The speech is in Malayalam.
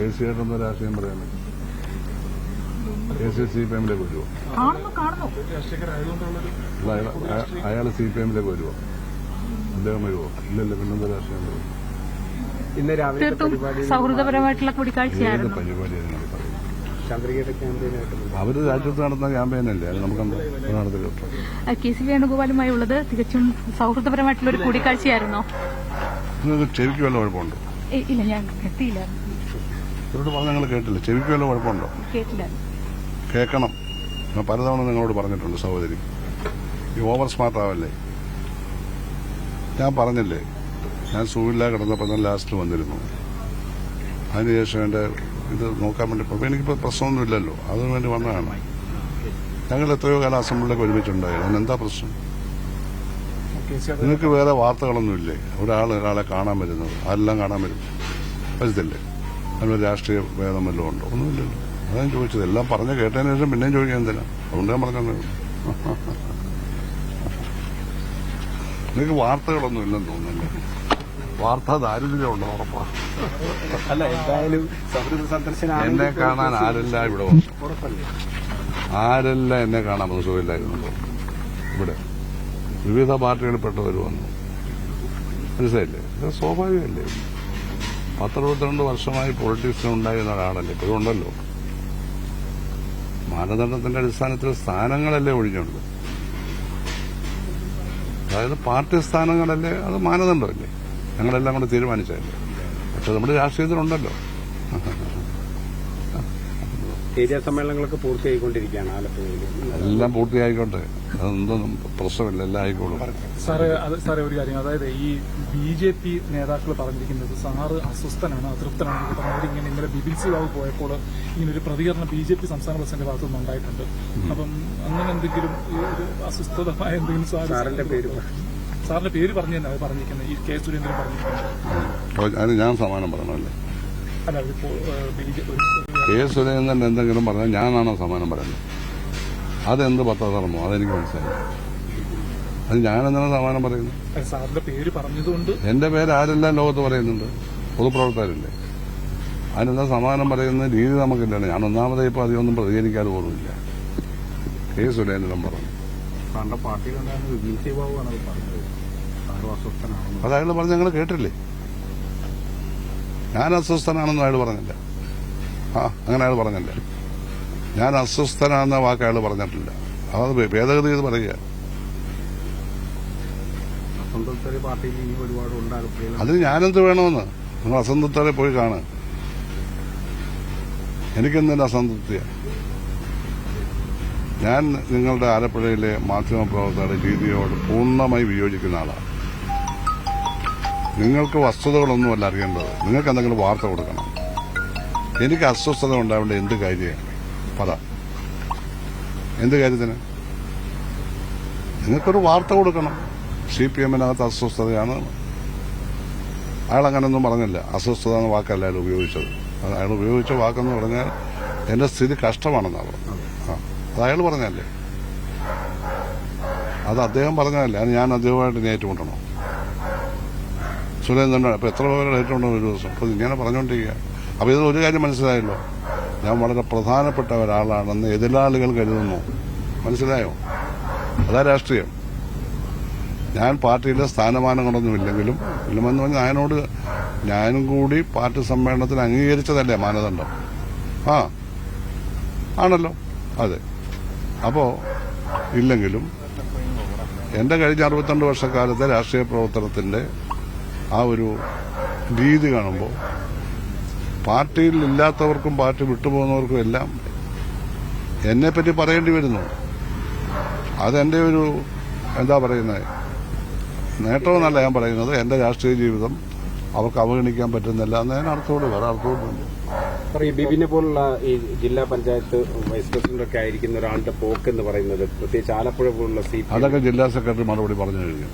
കെ സി ആയിട്ടൊന്നും രാഷ്ട്രീയം പറയാൻ പറ്റും. കെ സി CPM-ലേക്ക് വരുമോ? അയാൾ CPM-ലേക്ക് വരുമോ? അദ്ദേഹം വരുമോ? ഇല്ലല്ലോ. പിന്നെന്താ രാഷ്ട്രീയം പറയും? ഇന്ന് രാവിലെ സൗഹൃദപരമായിട്ടുള്ള കൂടിക്കാഴ്ചയായിരുന്നു. ഏത് പരിപാടിയാണ് നിങ്ങൾ പറയുന്നത്? ചന്ദ്രികയുടെ ക്യാമ്പയിനായിട്ട് അവര് രാജ്യത്ത് നടത്തുന്ന ക്യാമ്പയിനല്ലേ, അത് നമുക്കെന്താ നടത്തില്ല. KC വേണുഗോപാലുമായി ഉള്ളത് തികച്ചും സൗഹൃദപരമായിട്ടുള്ള ഒരു കൂടിക്കാഴ്ചയായിരുന്നോ? നിങ്ങൾക്ക് ചെവിക്ക് വല്ല കുഴപ്പമുണ്ടോ? ഇല്ല, ഞാൻ എത്തിയില്ല. ഇവരോട് പറഞ്ഞ നിങ്ങൾ കേട്ടില്ല. ചെവിക്ക് വല്ല കുഴപ്പമുണ്ടോ? കേട്ടില്ല. കേൾക്കണം. ഞാൻ പലതവണ നിങ്ങളോട് പറഞ്ഞിട്ടുണ്ട് സഹോദരി. ഈ ഓവർ സ്മാർട്ട് ആവല്ലേ. ഞാൻ പറഞ്ഞില്ലേ, ഞാൻ സൂവില്ല കിടന്നപ്പോൾ തന്നെ ലാസ്റ്റ് വന്നിരുന്നു. അതിനുശേഷം എൻ്റെ ഇത് നോക്കാൻ വേണ്ടി പോയപ്പോൾ എനിക്കിപ്പോൾ പ്രശ്നമൊന്നുമില്ലല്ലോ, അതിനു വേണ്ടി വന്നതാണ്. ഞങ്ങൾ എത്രയോ കാലം അസംബ്ലിയിലൊക്കെ ഒരുമിച്ചുണ്ടായിരുന്നു. അതിനെന്താ പ്രശ്നം? നിങ്ങൾക്ക് വേറെ വാർത്തകളൊന്നുമില്ലേ? ഒരാളെ കാണാൻ വരുന്നത്, അതെല്ലാം കാണാൻ വരത്തില്ലേ? അതിന് രാഷ്ട്രീയ ഭേദം വല്ലതും ഉണ്ടോ? ഒന്നുമില്ലല്ലോ. അതാണ് ചോദിച്ചത്. എല്ലാം പറഞ്ഞ് കേട്ടതിന് ശേഷം പിന്നെയും ചോദിക്കാൻ എന്തിനാ? അതുകൊണ്ട് ഞാൻ പറഞ്ഞത്. നിങ്ങൾക്ക് വാർത്തകളൊന്നും ഇല്ലെന്ന് തോന്നുന്നില്ല. വാർത്താ ദാരിദ്ര്യമുണ്ടോ? ഉറപ്പാണ്. അല്ല, എന്തായാലും എന്നെ കാണാൻ ആരെല്ലാം ഇവിടെ വന്നു? ആരെല്ലാം എന്നെ കാണാൻ വന്നു? സുഖമില്ലായിരുന്നു. ഇവിടെ വിവിധ പാർട്ടികളിൽപ്പെട്ടവർ വന്നു. മനസ്സിലായില്ലേ? ഇത് സ്വാഭാവികമല്ലേ? 10-22 വർഷമായി പൊളിറ്റിക്സിൽ ഉണ്ടായിരുന്ന ഒരാളല്ലേ, ഇപ്പോഴും ഉണ്ടല്ലോ. മാനദണ്ഡത്തിന്റെ അടിസ്ഥാനത്തിൽ സ്ഥാനങ്ങളല്ലേ ഒഴിഞ്ഞുള്ളൂ. അതായത് പാർട്ടി സ്ഥാനങ്ങളല്ലേ, അത് മാനദണ്ഡമല്ലേ, ഞങ്ങളെല്ലാം കൂടെ തീരുമാനിച്ചതല്ലേ. പക്ഷെ നമ്മുടെ രാഷ്ട്രീയത്തിലുണ്ടല്ലോ. ഏരിയ സമ്മേളനങ്ങളൊക്കെ പൂർത്തിയായിക്കൊണ്ടിരിക്കുകയാണ് ആലപ്പുഴയിൽ. എല്ലാം പൂർത്തിയായിക്കോട്ടെ, അതൊന്നും പ്രശ്നമില്ല, എല്ലാം ആയിക്കോളും. സാറേ ഒരു കാര്യം, അതായത് ഈ BJP നേതാക്കൾ പറഞ്ഞിരിക്കുന്നത് സാറ് അസ്വസ്ഥനാണ്, അതൃപ്തനാണ് പറഞ്ഞവരിങ്ങനെ ഇന്നലെ ബിപിൻ സി ബാബു പോയപ്പോൾ ഇങ്ങനെ ഒരു പ്രതികരണം BJP സംസ്ഥാന പ്രസിഡന്റ് ഭാഗത്തുനിന്ന് ഉണ്ടായിട്ടുണ്ട്. അപ്പം അങ്ങനെ എന്തെങ്കിലും ഒരു അസ്വസ്ഥതമായ എന്തെങ്കിലും സാറിന്റെ പേര് പറഞ്ഞു തന്നെ പറഞ്ഞിരിക്കുന്നത്, ഈ K. സുരേന്ദ്രൻ പറഞ്ഞിരിക്കുന്നത്. അതിന് ഞാൻ സമാനം പറയണമല്ലേ? അല്ല, അതിപ്പോ K. സുരേന്ദ്രൻ എന്തെങ്കിലും പറഞ്ഞാൽ ഞാനാണോ സമാനം പറയുന്നത്? അതെന്ത് പത്രധർമ്മോ? അതെനിക്ക് മനസ്സിലായി. അത് ഞാനെന്താണ് സമാനം പറയുന്നത്? സാറിന്റെ പേര് പറഞ്ഞതുകൊണ്ട്. എന്റെ പേര് ആരെല്ലാം ലോകത്ത് പറയുന്നുണ്ട്, പൊതുപ്രവർത്തകരില്ലേ. അതിനെന്താ സമാനം പറയുന്ന രീതി നമുക്കില്ലാണ്. ഞാൻ ഒന്നാമതേ ഇപ്പൊ അധികമൊന്നും പ്രതികരിക്കാതെ പോലുമില്ല. K. സുരേന്ദ്രൻ പറഞ്ഞു. അത് അയാൾ പറഞ്ഞ് ഞങ്ങൾ കേട്ടില്ലേ? ഞാൻ അസ്വസ്ഥനാണെന്ന് അയാൾ പറഞ്ഞില്ല. അങ്ങനെ അയാൾ പറഞ്ഞില്ല. ഞാൻ അസ്വസ്ഥനാണെന്ന വാക്ക് അയാൾ പറഞ്ഞിട്ടില്ല. അത് ഭേദഗതി ചെയ്ത് പറയുക. അതിന് ഞാനെന്ത് വേണമെന്ന്? നിങ്ങൾ അസംതൃപ്തരെ പോയി കാണ്. എനിക്കെന്തിന്റെ അസംതൃപ്തിയാണ്? ഞാൻ നിങ്ങളുടെ ആലപ്പുഴയിലെ മാധ്യമപ്രവർത്തകരുടെ രീതിയോട് പൂർണ്ണമായി വിയോജിക്കുന്ന ആളാണ്. നിങ്ങൾക്ക് വസ്തുതകളൊന്നുമല്ല അറിയേണ്ടത്, നിങ്ങൾക്ക് എന്തെങ്കിലും വാർത്ത കൊടുക്കണം. എനിക്ക് അസ്വസ്ഥത ഉണ്ടാവേണ്ട എന്ത് കാര്യമാണ്? പറ, എന്ത് കാര്യത്തിന്? നിങ്ങൾക്കൊരു വാർത്ത കൊടുക്കണം. CPM-നകത്ത് അസ്വസ്ഥതയാണ്. അയാൾ അങ്ങനെയൊന്നും പറഞ്ഞില്ല. അസ്വസ്ഥത എന്ന വാക്കല്ല അയാൾ ഉപയോഗിച്ചത്. അയാൾ ഉപയോഗിച്ച വാക്കെന്ന് പറഞ്ഞാൽ എന്റെ സ്ഥിതി കഷ്ടമാണെന്നാണ് പറഞ്ഞത്. അത് അയാൾ പറഞ്ഞല്ലേ, അത് അദ്ദേഹം പറഞ്ഞതല്ലേ. അത് ഞാൻ അദ്ദേഹമായിട്ട് ഇനി ഏറ്റുമുട്ടണോ? സുരേന്ദ്രൻ ഇപ്പൊ എത്ര പേരുടെ ഏറ്റുമുണ്ടോ ഒരു ദിവസം? അപ്പൊ ഇങ്ങനെ പറഞ്ഞുകൊണ്ടിരിക്കുക. അപ്പൊ ഇത് ഒരു കാര്യം മനസ്സിലായല്ലോ, ഞാൻ വളരെ പ്രധാനപ്പെട്ട ഒരാളാണെന്ന് എതിരാളികൾ കരുതുന്നു. മനസ്സിലായോ? അതാ രാഷ്ട്രീയം. ഞാൻ പാർട്ടിയിലെ സ്ഥാനമാനങ്ങളൊന്നുമില്ലെങ്കിലും ഇല്ലെന്ന് പറഞ്ഞാൽ ഞാനും കൂടി പാർട്ടി സമ്മേളനത്തിൽ അംഗീകരിച്ചതല്ലേ മാനദണ്ഡം? ആണല്ലോ. അതെ. അപ്പോ ഇല്ലെങ്കിലും എന്റെ കഴിഞ്ഞ 62 വർഷക്കാലത്തെ രാഷ്ട്രീയ പ്രവർത്തനത്തിന്റെ ആ ഒരു രീതി കാണുമ്പോൾ പാർട്ടിയിൽ ഇല്ലാത്തവർക്കും പാർട്ടി വിട്ടുപോകുന്നവർക്കും എല്ലാം എന്നെപ്പറ്റി പറയേണ്ടി വരുന്നു. അതെന്റെ ഒരു എന്താ പറയുന്നത് നേട്ടമെന്നല്ല ഞാൻ പറയുന്നത്. എന്റെ രാഷ്ട്രീയ ജീവിതം അവർക്ക് അവഗണിക്കാൻ പറ്റുന്നില്ല എന്ന് ഞാൻ അർത്ഥത്തോട് വേറെ അർത്ഥത്തോടുണ്ട്. ബിബിനെ പോലുള്ള ഈ ജില്ലാ പഞ്ചായത്ത് വൈസ് പ്രസിഡന്റ് ഒക്കെ ആയിരിക്കുന്ന ഒരാളുടെ പോക്ക് എന്ന് പറയുന്നത് പ്രത്യേകിച്ച് ആലപ്പുഴ പോലുള്ള അതൊക്കെ ജില്ലാ സെക്രട്ടറി മറുപടി പറഞ്ഞു കഴിഞ്ഞു.